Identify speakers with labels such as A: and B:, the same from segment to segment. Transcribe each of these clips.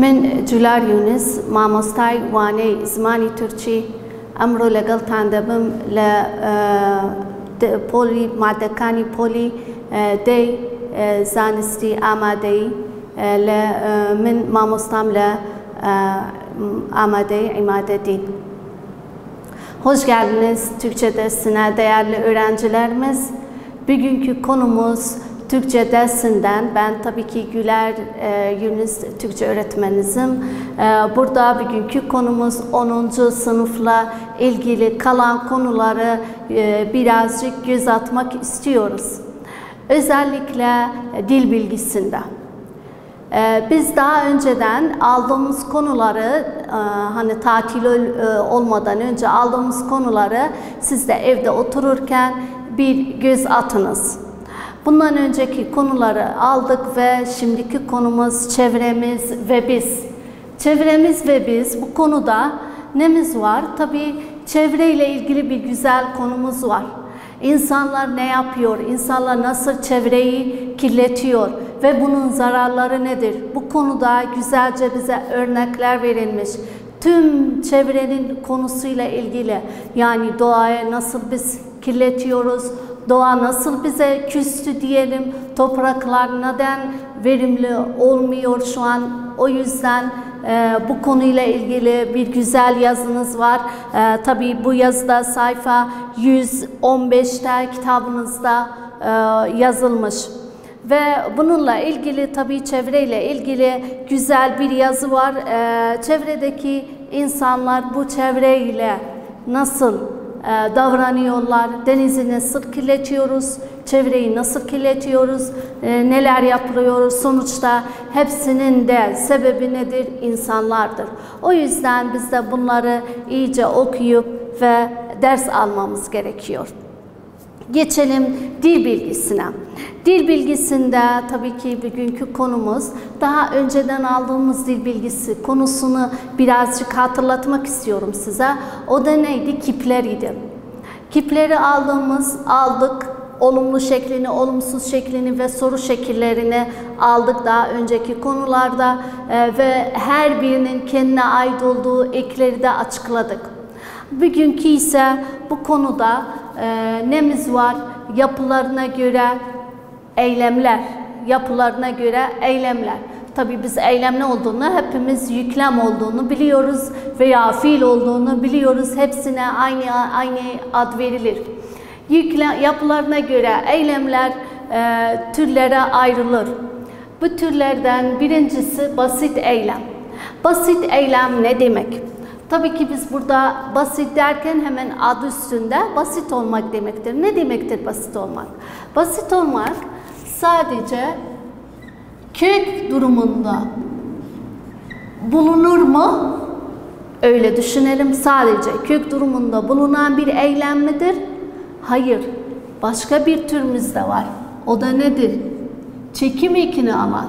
A: من جولار يونس مامۆستای وانەی زمانی تورکی ئەمڕۆ لەگەڵتان دەبم لە پۆلی مادەکانی پۆلی دەی زانستی ئامادەیی من مامۆستام لە ئامادەی عیمادەدین. Hoş geldiniz Türkçe dersine değerli öğrencilerimiz. Bugünkü konumuz Türkçe dersinden. Ben tabii ki Güler Yunus Türkçe öğretmeninizim. Burada bugünkü konumuz 10. sınıfla ilgili kalan konuları birazcık göz atmak istiyoruz. Özellikle dil bilgisinde. Biz daha önceden aldığımız konuları, hani tatil olmadan önce aldığımız konuları siz de evde otururken bir göz atınız. Bundan önceki konuları aldık ve şimdiki konumuz çevremiz ve biz. Çevremiz ve biz, bu konuda nemiz var? Tabii çevreyle ilgili bir güzel konumuz var. İnsanlar ne yapıyor? İnsanlar nasıl çevreyi kirletiyor? Ve bunun zararları nedir? Bu konuda güzelce bize örnekler verilmiş. Tüm çevrenin konusuyla ilgili, yani doğaya nasıl biz kirletiyoruz, doğa nasıl bize küstü diyelim, topraklar neden verimli olmuyor şu an, o yüzden bu konuyla ilgili bir güzel yazınız var. Tabii bu yazıda sayfa 115'te kitabınızda yazılmış. Ve bununla ilgili tabii çevreyle ilgili güzel bir yazı var. Çevredeki insanlar bu çevreyle nasıl davranıyorlar, denizi nasıl kirletiyoruz, çevreyi nasıl kirletiyoruz, neler yapılıyoruz, sonuçta hepsinin de sebebi nedir? İnsanlardır. O yüzden biz de bunları iyice okuyup ve ders almamız gerekiyor. Geçelim dil bilgisine. Dil bilgisinde tabii ki bugünkü konumuz, daha önceden aldığımız dil bilgisi konusunu birazcık hatırlatmak istiyorum size. O da neydi? Kipleriydi. Kipleri aldık. Olumlu şeklini, olumsuz şeklini ve soru şekillerini aldık daha önceki konularda ve her birinin kendine ait olduğu ekleri de açıkladık. Bugünkü ise bu konuda nemiz var? Yapılarına göre eylemler. Yapılarına göre eylemler. Tabii biz eylem ne olduğunu, hepimiz yüklem olduğunu biliyoruz veya fiil olduğunu biliyoruz. Hepsine aynı ad verilir. Yapılarına göre eylemler türlere ayrılır. Bu türlerden birincisi basit eylem. Basit eylem ne demek? Tabii ki biz burada basit derken hemen adı üstünde basit olmak demektir. Ne demektir basit olmak? Basit olmak sadece kök durumunda bulunur mu? Öyle düşünelim. Sadece kök durumunda bulunan bir eylem midir? Hayır. Başka bir türümüz de var. O da nedir? Çekim ekini alan.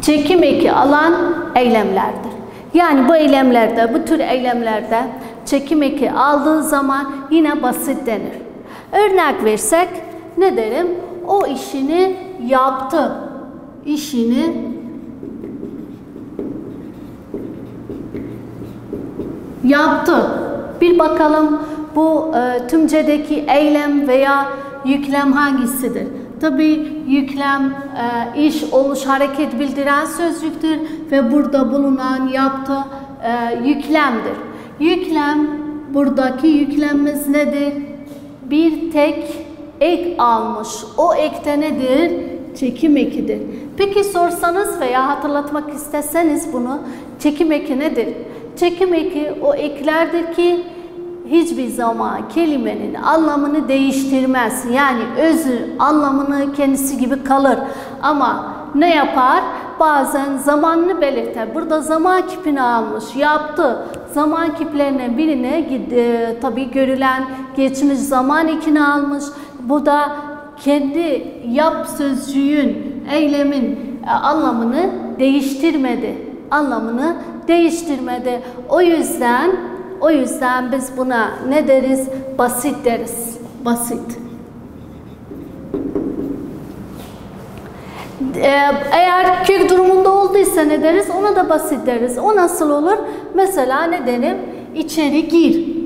A: Çekim eki alan eylemlerdir. Yani bu eylemlerde, bu tür eylemlerde çekim eki aldığı zaman yine basit denir. Örnek versek ne derim? O işini yaptı. İşini yaptı. Bir bakalım bu tümcedeki eylem veya yüklem hangisidir? Tabii yüklem iş, oluş, hareket bildiren sözcüktür ve burada bulunan yaptı yüklemdir. Yüklem, buradaki yüklemimiz nedir? Bir tek ek almış. O ekte nedir? Çekim ekidir. Peki sorsanız veya hatırlatmak isteseniz bunu, çekim eki nedir? Çekim eki o eklerdir ki hiçbir zaman kelimenin anlamını değiştirmez. Yani özü, anlamını kendisi gibi kalır. Ama ne yapar? Bazen zamanını belirter. Burada zaman kipini almış, yaptı. Zaman kiplerine birine tabii görülen geçmiş zaman ekini almış. Bu da kendi yap sözcüğün, eylemin anlamını değiştirmedi. Anlamını değiştirmedi. O yüzden biz buna ne deriz? Basit deriz. Basit. Eğer kök durumunda olduysa ne deriz? Ona da basit deriz. O nasıl olur? Mesela ne derim? İçeri gir.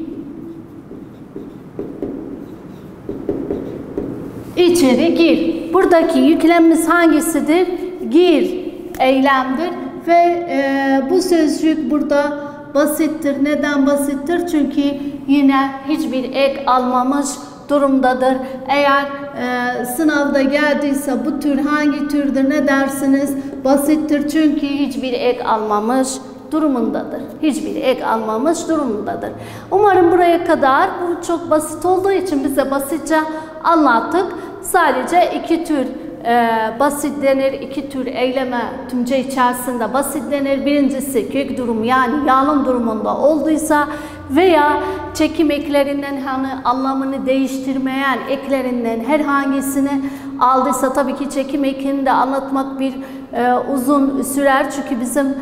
A: İçeri gir. Buradaki yüklemimiz hangisidir? Gir eylemdir ve bu sözcük burada basittir. Neden basittir? Çünkü yine hiçbir ek almamış durumdadır. Eğer sınavda geldiyse bu tür hangi türdür ne dersiniz? Basittir çünkü hiçbir ek almamış durumundadır. Hiçbir ek almamış durumundadır. Umarım buraya kadar bu çok basit olduğu için bize basitçe anlattık. Sadece iki tür basit denir, iki tür eyleme tümce içerisinde basit denir. Birincisi kök durum yani yalın durumunda olduysa veya çekim eklerinden hani anlamını değiştirmeyen eklerinden herhangisini aldıysa, tabii ki çekim ekini de anlatmak bir uzun sürer çünkü bizim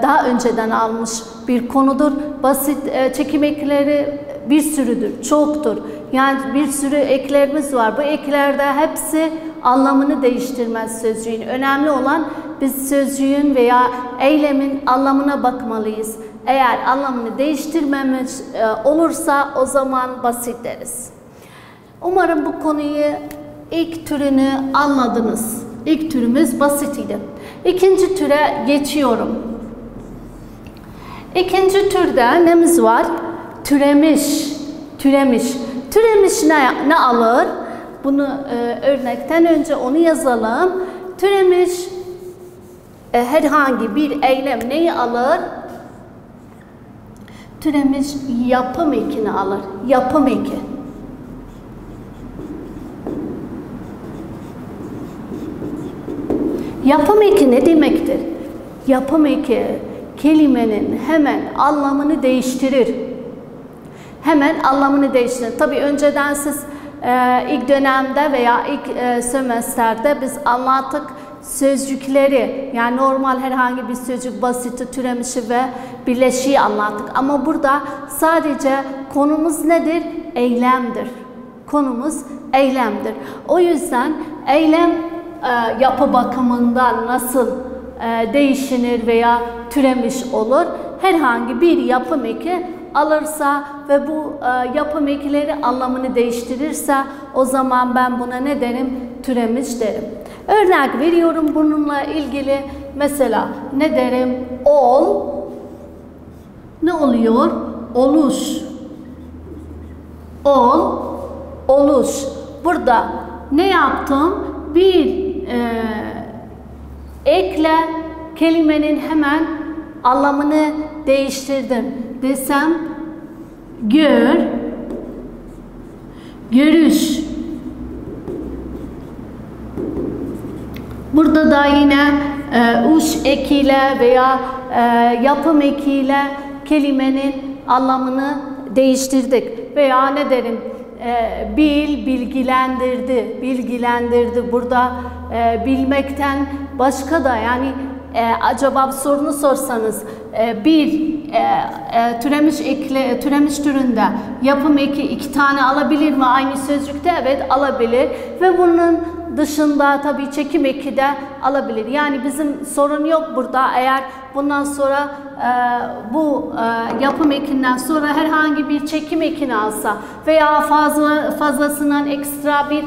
A: daha önceden almış bir konudur. Basit çekim ekleri bir sürüdür, çoktur. Yani bir sürü eklerimiz var. Bu eklerde hepsi anlamını değiştirmez sözcüğün. Önemli olan biz sözcüğün veya eylemin anlamına bakmalıyız. Eğer anlamını değiştirmemiş olursa o zaman basit deriz. Umarım bu konuyu ilk türünü anladınız. İlk türümüz basit idi. İkinci türe geçiyorum. İkinci türde nemiz var? Türemiş. Türemiş. Türemiş ne alır? Bunu örnekten önce onu yazalım. Türemiş herhangi bir eylem neyi alır? Türemiş yapım ekini alır. Yapım eki. Yapım eki ne demektir? Yapım eki kelimenin hemen anlamını değiştirir. Hemen anlamını değiştirir. Tabii önceden siz ilk dönemde veya ilk sömestrde biz anlattık sözcükleri, yani normal herhangi bir sözcük, basiti, türemişi ve birleşiği anlattık. Ama burada sadece konumuz nedir? Eylemdir. Konumuz eylemdir. O yüzden eylem yapı bakımından nasıl değişinir veya türemiş olur? Herhangi bir yapım eki alırsa ve bu yapım ekleri anlamını değiştirirse o zaman ben buna ne derim? Türemiş derim. Örnek veriyorum bununla ilgili. Mesela ne derim? Ol. Ne oluyor? Oluş. Ol. Oluş. Burada ne yaptım? Bir ekle kelimenin hemen anlamını değiştirdim. Desem gör, görüş. Burada da yine uş ekiyle veya yapım ekiyle kelimenin anlamını değiştirdik. Veya ne derim? Bilgilendirdi, bilgilendirdi. Burada bilmekten başka da yani acaba sorunu sorsanız türemiş türünde yapım eki 2 tane alabilir mi aynı sözcükte? Evet, alabilir ve bunun dışında tabii çekim eki de alabilir. Yani bizim sorun yok burada. Eğer bundan sonra bu yapım ekinden sonra herhangi bir çekim ekini alsa veya fazlasından ekstra bir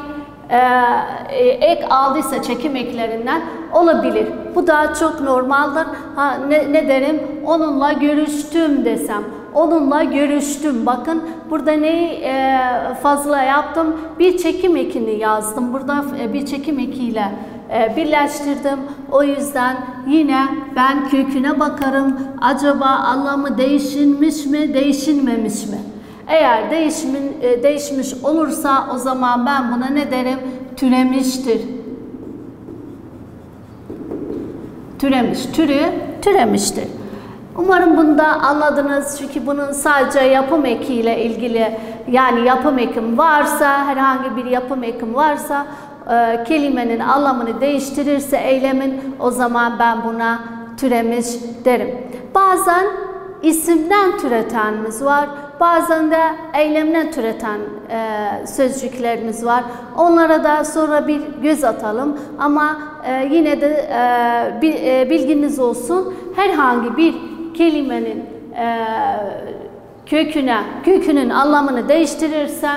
A: ek aldıysa çekim eklerinden olabilir. Bu da çok normaldir. Ne derim? Onunla görüştüm desem. Onunla görüştüm. Bakın burada neyi fazla yaptım? Bir çekim ekini yazdım. Burada bir çekim ekiyle birleştirdim. O yüzden yine ben köküne bakarım. Acaba anlamı değişmiş mi, değişilmemiş mi? Eğer değişmiş olursa o zaman ben buna ne derim? Türemiştir. Türemiş, türü türemiştir. Umarım bunu da anladınız. Çünkü bunun sadece yapım ekiyle ilgili, yani yapım ekim varsa, herhangi bir yapım ekim varsa kelimenin anlamını değiştirirse eylemin, o zaman ben buna türemiş derim. Bazen isimden türetenimiz var. Bazen de eylemden türeten sözcüklerimiz var. Onlara da sonra bir göz atalım. Ama yine de bilginiz olsun. Herhangi bir kelimenin kökünün anlamını değiştirirse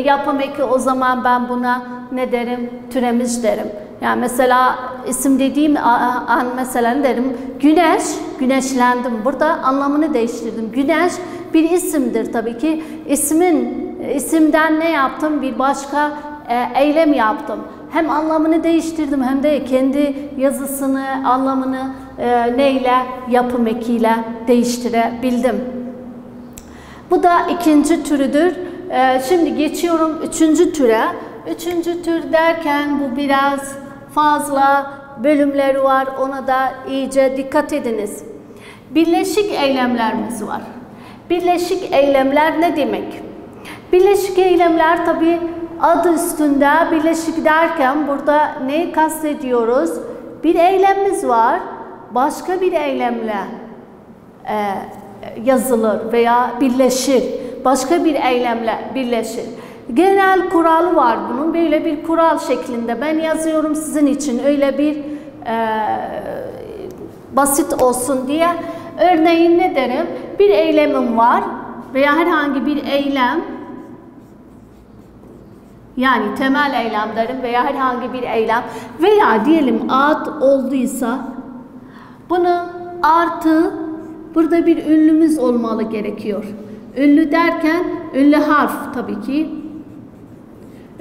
A: yapım eki, o zaman ben buna ne derim? Türemiş derim. Yani mesela isim dediğim an mesela ne derim? Güneş, güneşlendim. Burada anlamını değiştirdim. Güneş bir isimdir tabii ki. İsimden ne yaptım? Bir başka eylem yaptım. Hem anlamını değiştirdim hem de kendi yazısını, anlamını neyle? Yapım ekiyle değiştirebildim. Bu da ikinci türüdür. Şimdi geçiyorum üçüncü türe. Üçüncü tür derken bu biraz fazla bölümleri var. Ona da iyice dikkat ediniz. Birleşik eylemlerimiz var. Birleşik eylemler ne demek? Birleşik eylemler tabii adı üstünde birleşik derken burada neyi kastediyoruz? Bir eylemimiz var. Başka bir eylemle yazılır veya birleşir. Başka bir eylemle birleşir. Genel kuralı var bunun. Böyle bir kural şeklinde ben yazıyorum sizin için. Öyle bir basit olsun diye. Örneğin ne derim? Bir eylemim var veya herhangi bir eylem, yani temel eylem derim veya herhangi bir eylem veya diyelim ad olduysa bunu artı burada bir ünlümüz olmalı gerekiyor. Ünlü derken ünlü harf tabii ki.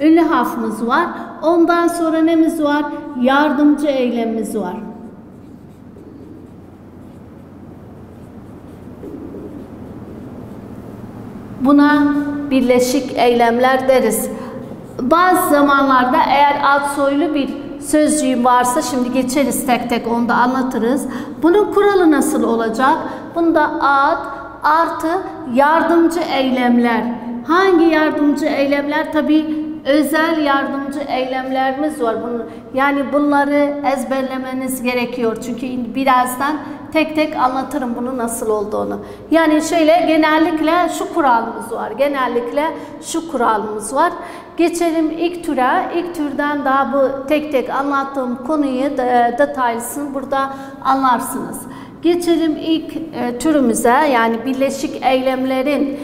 A: Ünlü harfimiz var. Ondan sonra nemiz var? Yardımcı eylemimiz var. Buna birleşik eylemler deriz. Bazı zamanlarda eğer ad soylu bir sözcüğüm varsa, şimdi geçeriz tek tek, onu da anlatırız. Bunun kuralı nasıl olacak? Bunda ad artı yardımcı eylemler. Hangi yardımcı eylemler? Tabii özel yardımcı eylemlerimiz var. Yani bunları ezberlemeniz gerekiyor. Çünkü birazdan tek tek anlatırım bunun nasıl olduğunu. Yani şöyle genellikle şu kuralımız var. Genellikle şu kuralımız var. Geçelim ilk türe. İlk türden daha bu tek tek anlattığım konuyu detaylısını burada anlarsınız. Geçelim ilk türümüze, yani birleşik eylemlerin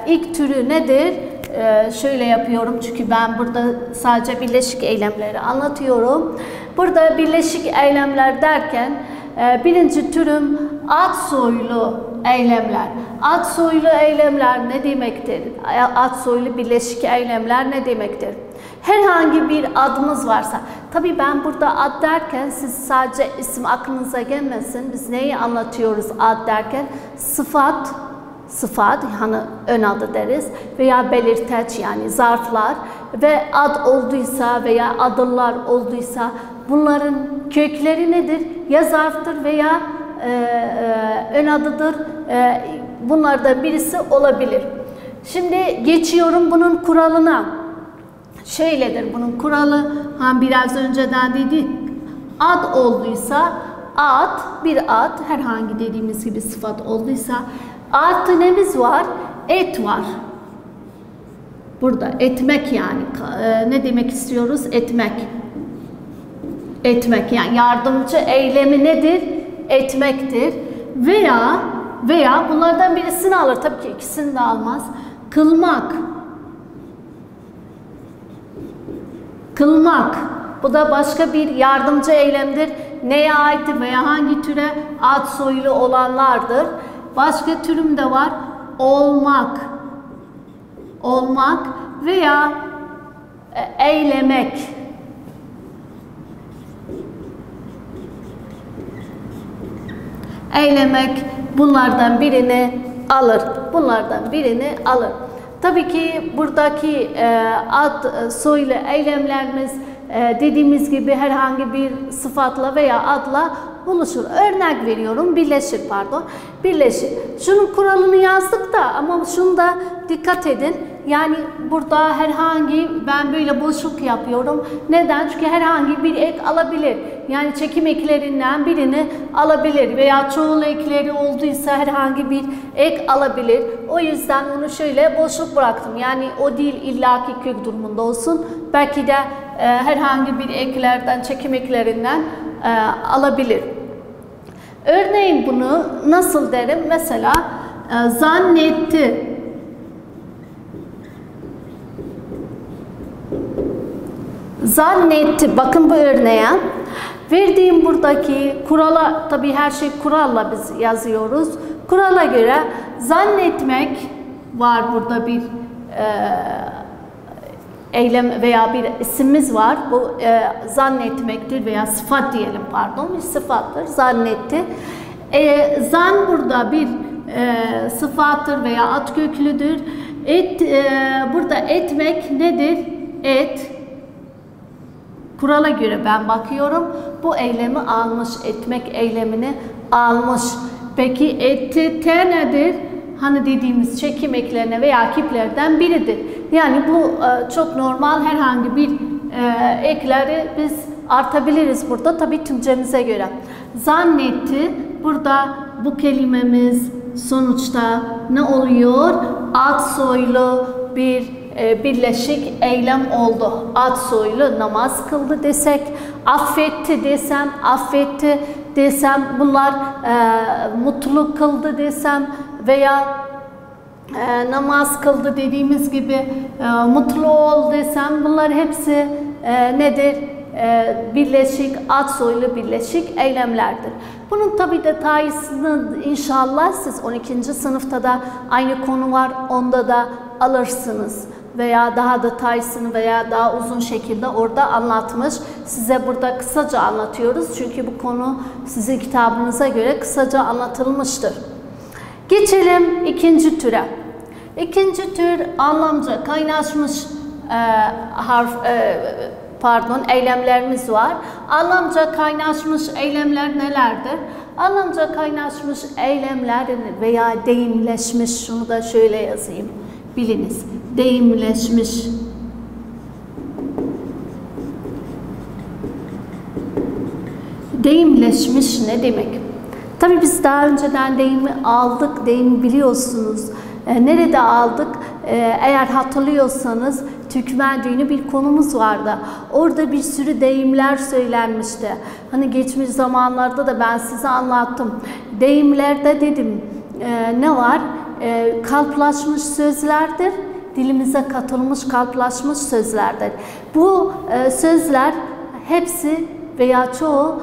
A: ilk türü nedir? Şöyle yapıyorum çünkü ben burada sadece birleşik eylemleri anlatıyorum. Burada birleşik eylemler derken birinci türüm ad soylu eylemler. Ad soylu eylemler ne demektir? Ad soylu birleşik eylemler ne demektir? Herhangi bir adımız varsa, tabii ben burada ad derken siz sadece isim aklınıza gelmesin. Biz neyi anlatıyoruz ad derken? Sıfat, hani ön adı deriz veya belirteç, yani zarflar ve ad olduysa veya adıllar olduysa bunların kökleri nedir? Ya zarftır veya ön adıdır. Bunlardan birisi olabilir. Şimdi geçiyorum bunun kuralına. Şöyledir bunun kuralı. Biraz önceden dedik. Ad olduysa ad, bir ad, herhangi dediğimiz gibi sıfat olduysa artı nemiz var? Et var. Burada etmek, yani ne demek istiyoruz? Etmek. Etmek, yani yardımcı eylemi nedir? Etmektir. Veya bunlardan birisini alır. Tabii ki ikisini de almaz. Kılmak. Kılmak. Bu da başka bir yardımcı eylemdir. Neye aittir veya hangi türe? Ad soylu olanlardır. Başka türüm de var. Olmak. Olmak veya eylemek. Eylemek bunlardan birini alır. Bunlardan birini alır. Tabii ki buradaki ad soylu eylemlerimiz dediğimiz gibi herhangi bir sıfatla veya adla buluşur. Örnek veriyorum, birleşir pardon. Birleşir. Şunun kuralını yazdık da ama şunu da dikkat edin. Yani burada herhangi, ben böyle boşluk yapıyorum. Neden? Çünkü herhangi bir ek alabilir. Yani çekim eklerinden birini alabilir veya çoğul ekleri olduysa herhangi bir ek alabilir. O yüzden onu şöyle boşluk bıraktım. Yani o değil illaki kök durumunda olsun. Belki de herhangi bir eklerden, çekim eklerinden alabilir. Örneğin bunu nasıl derim? Mesela zannetti. Zannetti. Bakın bu örneğe. Verdiğim buradaki kurala, tabii her şey kuralla biz yazıyoruz. Kurala göre zannetmek var, burada bir eylem veya bir isimimiz var. Bu zannetmektir veya sıfat diyelim, pardon, bir sıfattır. Zannetti. Zan burada bir sıfattır veya ad köklüdür. Burada etmek nedir? Et. Kurala göre ben bakıyorum. Bu eylemi almış. Etmek eylemini almış. Peki etti te nedir? Hani dediğimiz çekim eklerine veya kiplerden biridir. Yani bu çok normal, herhangi bir ekleri biz artabiliriz burada tabii Türkçemize göre. Zannetti. Burada bu kelimemiz sonuçta ne oluyor? Ad soylu bir birleşik eylem oldu. Ad soylu namaz kıldı desek, affetti desem, affetti desem, bunlar mutlu kıldı desem veya namaz kıldı dediğimiz gibi mutlu ol desem, bunlar hepsi nedir? Birleşik, ad soylu birleşik eylemlerdir. Bunun tabi detayını inşallah siz 12. sınıfta da aynı konu var, onda da alırsınız. Veya daha detaysını veya daha uzun şekilde orada anlatmış. Size burada kısaca anlatıyoruz. Çünkü bu konu sizin kitabınıza göre kısaca anlatılmıştır. Geçelim ikinci türe. İkinci tür anlamca kaynaşmış eylemlerimiz var. Anlamca kaynaşmış eylemler nelerdir? Anlamca kaynaşmış eylemler veya deyimleşmiş, şunu da şöyle yazayım, biliniz. Deyimleşmiş. Deyimleşmiş ne demek? Tabii biz daha önceden deyimi aldık, deyimi biliyorsunuz. Nerede aldık? Eğer hatırlıyorsanız Türkmen düğünü bir konumuz vardı. Orada bir sürü deyimler söylenmişti. Hani geçmiş zamanlarda da ben size anlattım. Deyimlerde dedim ne var? Kalıplaşmış sözlerdir. Dilimize katılmış, kalıplaşmış sözlerdir. Bu sözler hepsi veya çoğu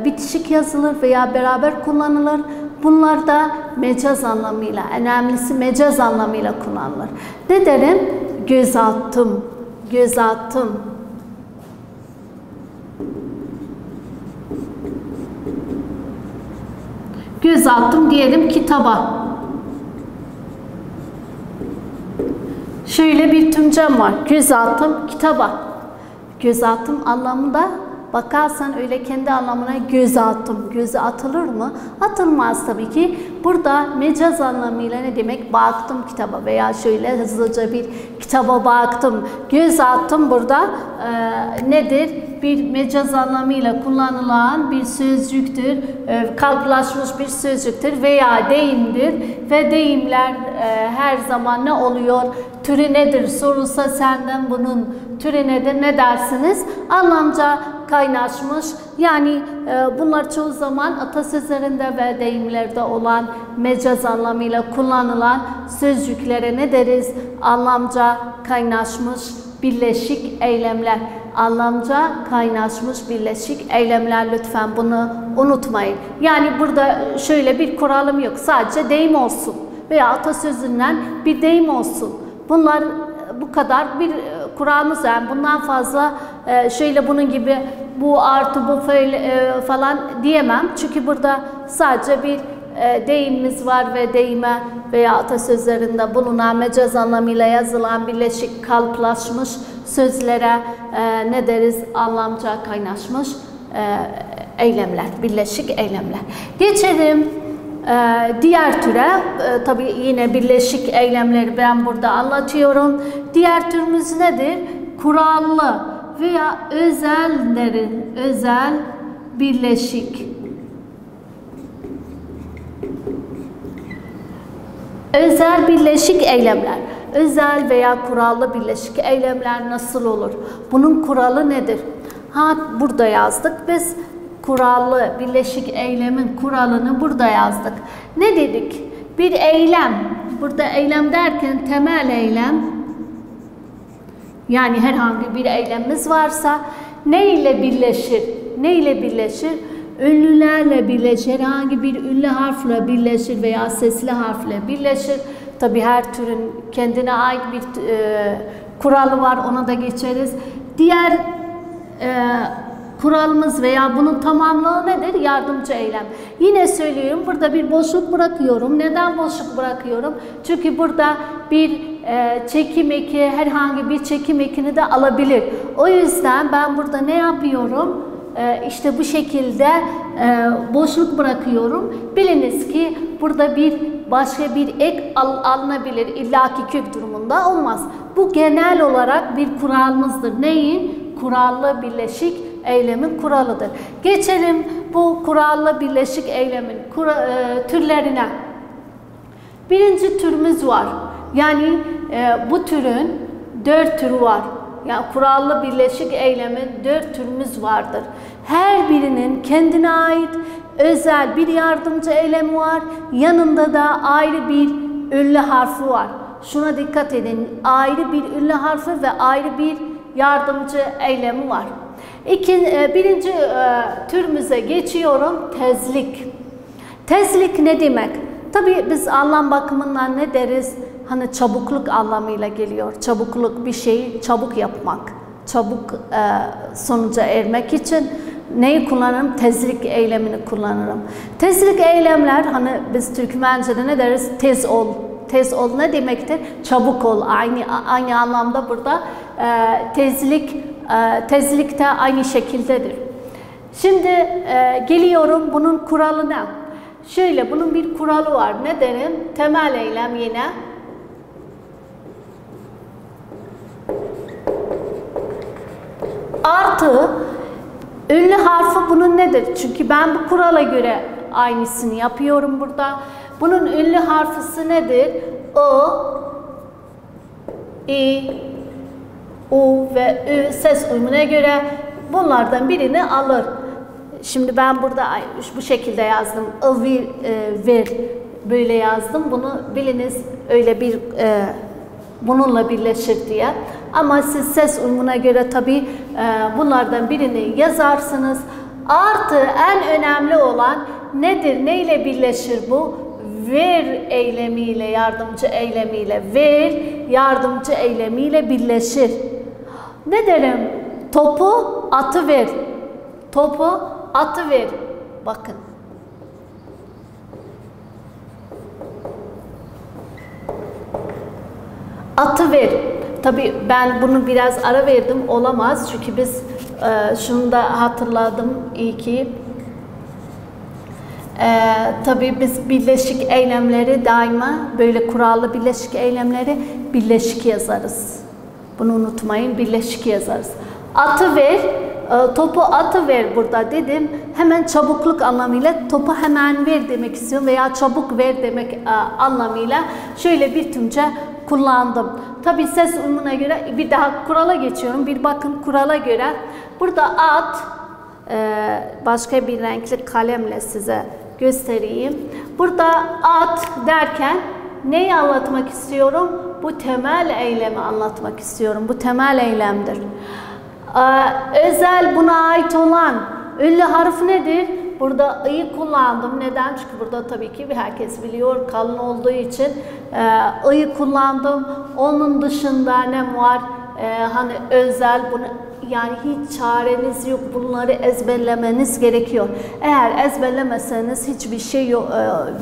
A: bitişik yazılır veya beraber kullanılır. Bunlar da mecaz anlamıyla, önemlisi mecaz anlamıyla kullanılır. Ne derim? Göz attım, göz attım. Göz attım diyelim kitaba. Şöyle bir tümcem var. Göz attım kitaba. Göz attım anlamında bakarsan öyle kendi anlamına göz attım. Göze atılır mı? Atılmaz tabii ki. Burada mecaz anlamıyla ne demek? Baktım kitaba veya şöyle hızlıca bir kitaba baktım. Göz attım burada nedir? Bir mecaz anlamıyla kullanılan bir sözcüktür. Kalıplaşmış bir sözcüktür veya deyimdir. Ve deyimler her zaman ne oluyor? Türü nedir? Sorulsa senden bunun türü nedir? Ne dersiniz? Anlamca kaynaşmış. Yani bunlar çoğu zaman atasözlerinde ve deyimlerde olan mecaz anlamıyla kullanılan sözcüklere ne deriz? Anlamca kaynaşmış birleşik eylemler. Anlamca kaynaşmış birleşik eylemler, lütfen bunu unutmayın. Yani burada şöyle bir kuralım yok. Sadece deyim olsun veya atasözünden bir deyim olsun. Bunlar bu kadar bir kuralımız, yani bundan fazla şöyle bunun gibi bu artı bu falan diyemem. Çünkü burada sadece bir deyimimiz var ve deyime veya atasözlerinde bulunan mecaz anlamıyla yazılan birleşik kalıplaşmış sözlere ne deriz? Anlamca kaynaşmış eylemler, birleşik eylemler. Geçelim Diğer türe, tabii yine birleşik eylemleri ben burada anlatıyorum. Diğer türümüz nedir? Kurallı veya özel birleşik. Özel birleşik eylemler. Özel veya kurallı birleşik eylemler nasıl olur? Bunun kuralı nedir? Burada yazdık biz. Kurallı birleşik eylemin kuralını burada yazdık. Ne dedik? Bir eylem. Burada eylem derken temel eylem. Yani herhangi bir eylemimiz varsa ne ile birleşir? Ne ile birleşir? Ünlülerle birleşir. Herhangi bir ünlü harfle birleşir veya sesli harfle birleşir. Tabii her türün kendine ait bir kuralı var. Ona da geçeriz. Diğer kuralımız veya bunun tamamlığı nedir? Yardımcı eylem. Yine söylüyorum, burada bir boşluk bırakıyorum. Neden boşluk bırakıyorum? Çünkü burada bir çekim eki, herhangi bir çekim ekini de alabilir. O yüzden ben burada ne yapıyorum? İşte bu şekilde boşluk bırakıyorum. Biliniz ki burada başka bir ek alınabilir. İllaki kök durumunda olmaz. Bu genel olarak bir kuralımızdır. Neyin? Kurallı birleşik eylemin kuralıdır. Geçelim bu kurallı birleşik eylemin türlerine. Birinci türümüz var. Yani bu türün 4 türü var. Yani kurallı birleşik eylemin 4 türümüz vardır. Her birinin kendine ait özel bir yardımcı eylemi var. Yanında da ayrı bir ünlü harfi var. Şuna dikkat edin. Ayrı bir ünlü harfi ve ayrı bir yardımcı eylemi var. Birinci türümüze geçiyorum. Tezlik. Tezlik ne demek? Tabii biz anlam bakımından ne deriz? Hani çabukluk anlamıyla geliyor. Çabukluk, bir şeyi çabuk yapmak. Çabuk sonuca ermek için neyi kullanırım? Tezlik eylemini kullanırım. Tezlik eylemler, hani biz Türkmence'de ne deriz? Tez ol. Tez ol ne demektir? Çabuk ol. Aynı anlamda burada tezlik de aynı şekildedir. Şimdi geliyorum bunun kuralına. Şöyle, bunun bir kuralı var. Ne derim? Temel eylem yine. Artı ünlü harfi bunun nedir? Çünkü ben bu kurala göre aynısını yapıyorum burada. Bunun ünlü harfisi nedir? O, İ, U ve Ü ses uyumuna göre bunlardan birini alır. Şimdi ben burada bu şekilde yazdım. Ver böyle yazdım. Bunu biliniz öyle bir bununla birleşir diye. Ama siz ses uyumuna göre tabii bunlardan birini yazarsınız. Artı en önemli olan nedir? Ne ile birleşir bu? Ver eylemiyle, yardımcı eylemiyle. Ver yardımcı eylemiyle birleşir. Ne derim? Topu atıver. Topu atıver. Bakın. Atıver. Tabii ben bunu biraz ara verdim. Olamaz. Çünkü biz şunu da hatırladım iyi ki. Tabii biz birleşik eylemleri daima böyle kurallı birleşik eylemleri birleşik yazarız. Bunu unutmayın. Birleşik yazarız. Atıver. Topu atıver burada dedim. Hemen çabukluk anlamıyla topu hemen ver demek istiyorum veya çabuk ver demek anlamıyla şöyle bir tümce kullandım. Tabii ses uyumuna göre bir daha kurala geçiyorum. Bir bakın kurala göre. Burada at, başka bir renkli kalemle size göstereyim. Burada at derken neyi anlatmak istiyorum? Bu temel eylemi anlatmak istiyorum. Bu temel eylemdir. Özel buna ait olan ünlü harf nedir? Burada i'yi kullandım. Neden? Çünkü burada tabii ki herkes biliyor kalın olduğu için i'yi kullandım. Onun dışında ne var? Hani özel bunu yani hiç çareniz yok. Bunları ezberlemeniz gerekiyor. Eğer ezberlemezseniz hiçbir şey yok,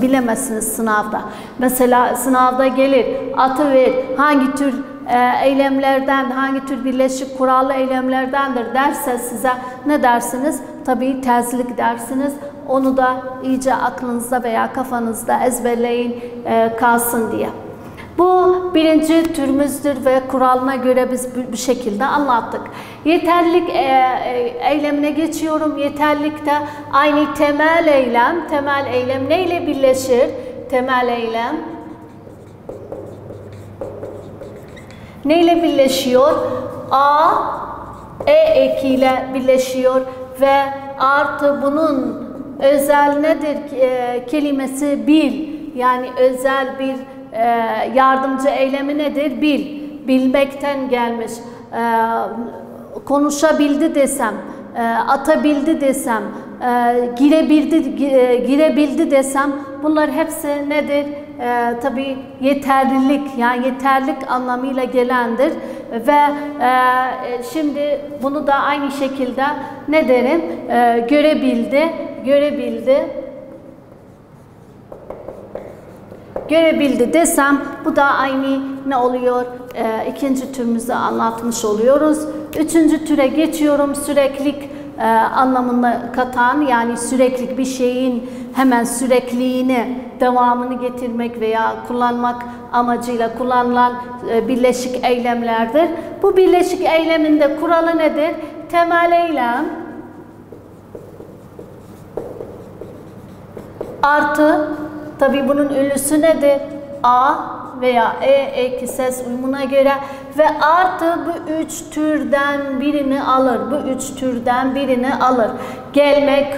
A: bilemezsiniz sınavda. Mesela sınavda gelir atıver hangi tür eylemlerden, hangi tür birleşik kurallı eylemlerdendir derse size ne dersiniz? Tabii tezlik dersiniz. Onu da iyice aklınızda veya kafanızda ezberleyin kalsın diye. Bu birinci türümüzdür ve kuralına göre biz bu şekilde anlattık. Yeterlilik eylemine geçiyorum. Yeterlilikte aynı temel eylem. Temel eylem neyle birleşir? Temel eylem neyle birleşiyor? A, E eki ile birleşiyor ve artı bunun özel nedir? Kelimesi bil. Yani özel bir yardımcı eylemi nedir? Bil. Bilmekten gelmiş. Konuşabildi desem, atabildi desem, girebildi desem, bunlar hepsi nedir? Tabii yeterlilik, yani yeterlilik anlamıyla gelendir ve şimdi bunu da aynı şekilde ne derim? Görebildi desem, bu da aynı ne oluyor? İkinci türümüzü anlatmış oluyoruz. Üçüncü türe geçiyorum. Süreklilik anlamında katan, yani sürekli bir şeyin hemen sürekliliğini, devamını getirmek veya kullanmak amacıyla kullanılan birleşik eylemlerdir. Bu birleşik eylemin de kuralı nedir? Temel eylem artı, tabi bunun ünlüsü nedir? A veya E eki ses uyumuna göre ve artı bu üç türden birini alır. Bu üç türden birini alır. Gelmek,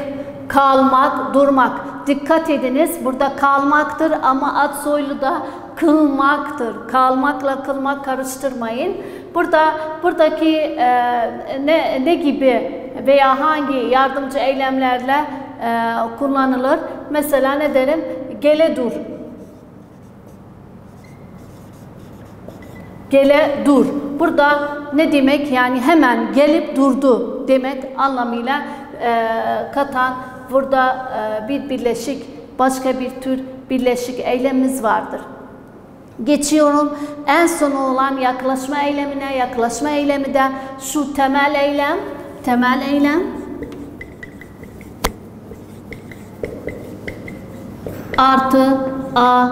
A: kalmak, durmak. Dikkat ediniz, burada kalmaktır ama ad soylu da kılmaktır. Kalmakla kılmak karıştırmayın. Buradaki ne gibi veya hangi yardımcı eylemlerle kullanılır? Mesela ne derim? Gele dur. Gele dur. Burada ne demek? Yani hemen gelip durdu demek anlamıyla katan burada bir birleşik, başka bir tür birleşik eylemimiz vardır. Geçiyorum en son olan yaklaşma eylemine. Yaklaşma eylemi de şu temel eylem. Temel eylem artı A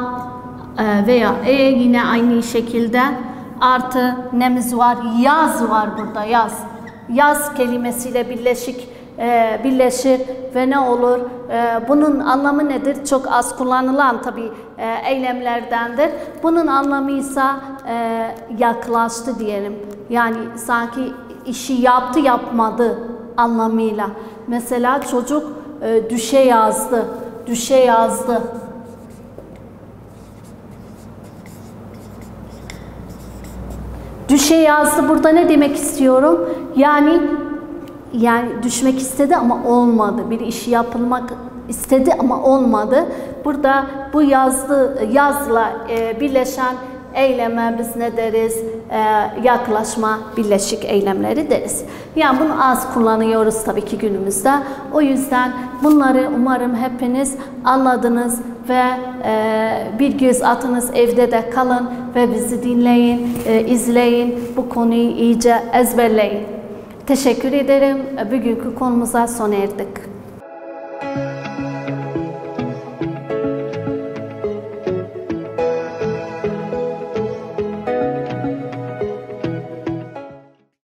A: veya E yine aynı şekilde artı nemiz var? Yaz var burada, yaz. Yaz kelimesiyle birleşir ve ne olur? Bunun anlamı nedir? Çok az kullanılan tabii eylemlerdendir. Bunun anlamı ise yaklaştı diyelim. Yani sanki işi yaptı yapmadı anlamıyla. Mesela çocuk düşe yazdı. Düşe yazdı. Düşe yazdı. Burada ne demek istiyorum? Yani düşmek istedi ama olmadı. Bir işi yapılmak istedi ama olmadı. Burada bu yazla birleşen eyleme biz ne deriz? Yaklaşma, birleşik eylemleri deriz. Yani bunu az kullanıyoruz tabii ki günümüzde. O yüzden bunları umarım hepiniz anladınız ve bir göz atınız, evde de kalın ve bizi dinleyin, izleyin, bu konuyu iyice ezberleyin. Teşekkür ederim. Bugünkü konumuza sona erdik.